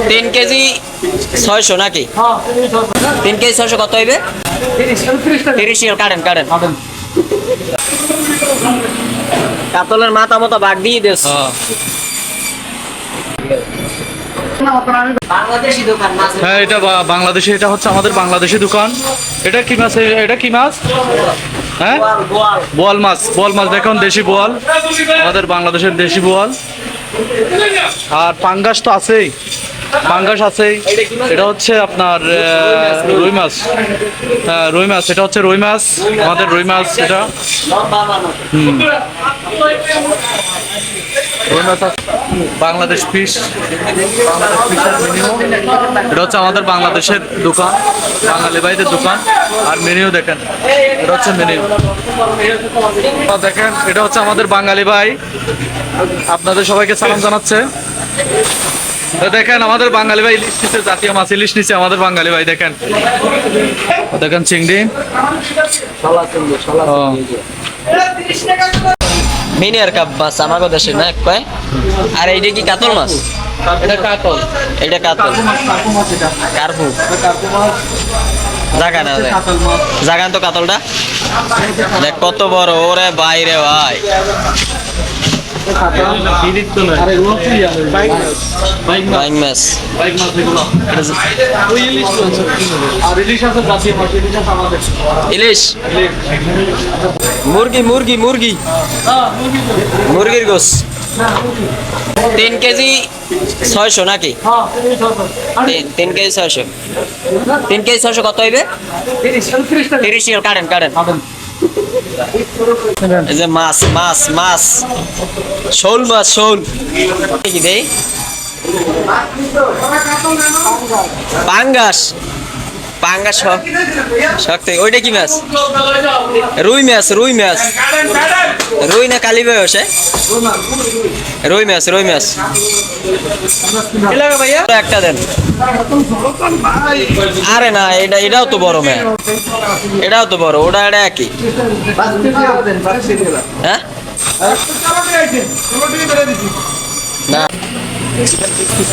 3 KG 600 নাকি? 3 KG 600 কত হইবে? 30 কাটেন কাটেন। কাতলের মাথা মতো বাগ দিয়ে দেস। বাংলাদেশি দোকান মাছ। হ্যাঁ, এটা বাংলাদেশি, এটা হচ্ছে আমাদের বাংলাদেশি দোকান। এটা কি মাছ? এটা কি মাছ? হ্যাঁ, বোয়াল মাছ। বোয়াল মাছ দেখুন, দেশি বোয়াল, আমাদের বাংলাদেশের দেশি বোয়াল। আর পাঙ্গাস তো আছেই, পাঙ্গাস আছেই। এটা হচ্ছে আপনার রুই মাছ। হ্যাঁ, রুই মাছ, এটা হচ্ছে রুই মাছ, আমাদের রুই মাছ। এটা রুই মাছ বাংলাদেশ ফিশ, বাংলাদেশ ফিশের মেনু। এটা হচ্ছে আমাদের বাংলাদেশের দোকান, বাঙালি ভাইদের দোকান। আর মেনু দেখেন, এটা হচ্ছে মেনু দেখেন। এটা হচ্ছে আমাদের বাঙালি ভাই, আপনাদের সবাইকে সালাম জানাচ্ছে। দেখেন আমাদের বাঙালি ভাই ইলিশ নিচ্ছে, জাতীয় মাছ ইলিশ নিচ্ছে আমাদের বাঙালি ভাই। দেখেন দেখেন চিংড়ি, মিনিয়ার কাপ মাছ আমাদের দেশে না কয়। আর এইটা কি কাতল মাছ? এটা কাতল, এটা কাতল কার্পু। জাগা না জাগান তো কাতলটা দেখ কত বড়। ওরে বাইরে ভাই, বাইং মাছ। ইলিশ, মুরগি মুরগি মুরগি মুরগির গোস। 3 কেজি 600 নাকি? 3 কেজি 600। 3 কেজি 600 কত হইবে? 30 কাটেন কাটেন। এই যে মাছ মাছ মাছ, শোল মাছ, শোল কি দেই? পাঙ্গাস, পাঙ্গাস শক্ত। ওইটা কি মাছ? রুই মাছ, রুই মাছ। রুই না কালি বয়সে? রুই মাছ, রুই মাছ। একটা দেন। আরে না, এটাও তো বড় ম্যাম, এটাও তো বড়। ওটা এটা একই। হ্যাঁ না,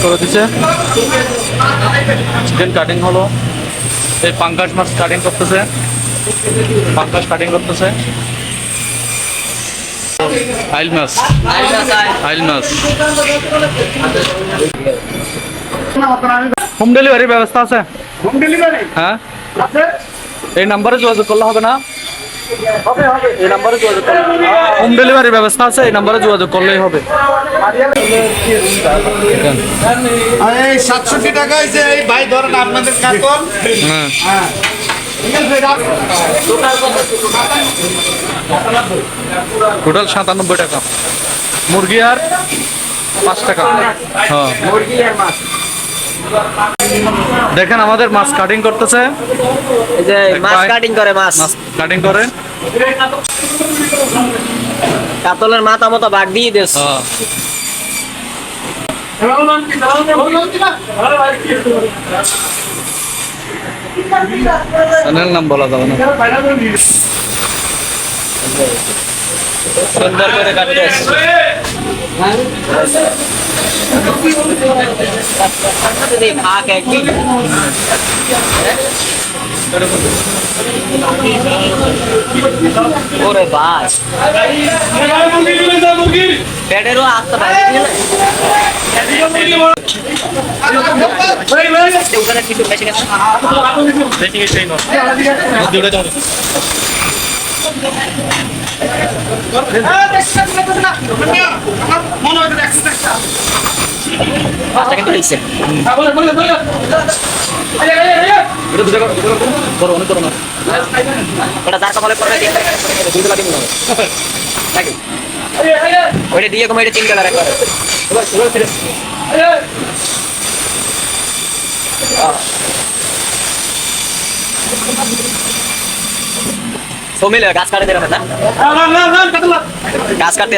করে দিচ্ছে। চিকেন কাটিং হলো, এই পাঙ্গাস মাছ কাটিং করতেছে, পাঙ্গাস কাটিং করতেছে। আইল মাছ, আইল মাছ। হোম ডেলিভারির ব্যবস্থা আছে? Home delivery? হ্যাঁ, আছে। এই নাম্বারে যোগাযোগ করলে হবে না? এই নাম্বারে যোগাযোগ করলে হোম ডেলিভারির ব্যবস্থা আছে, এই নাম্বারে যোগাযোগ করলেই হবে। এই 67 টাকা হইছে। এই ভাই ধরেন আপনাদের কাতল। হ্যাঁ, হ্যাঁ, টোটাল 97 টাকা। মুরগি আর 5 টাকা। হ্যাঁ, মুরগি আর মাছ। দেখেন আমাদের মাছ কাটিং করতেছে। এই যে মাছ কাটিং করে, মাছ মাছ কাটিং করে। কাতলের মাথা মতো বাগ দিয়ে দেস। হ্যাঁ, চ্যানেল নাম বলা যাবে না। সুন্দর করে কাটতে ভাগ একই। ওরে বাস পেটেরও আসতে পারে। ওখানে কিছু বেশি কিন্তু হয়েছে। ওটা যার কপালে পড়বে নাকি? ওইটা দিয়ে কমে 3 কালার একবার। সমিল গাছ কাটে দেবে না, গাছ কাটতে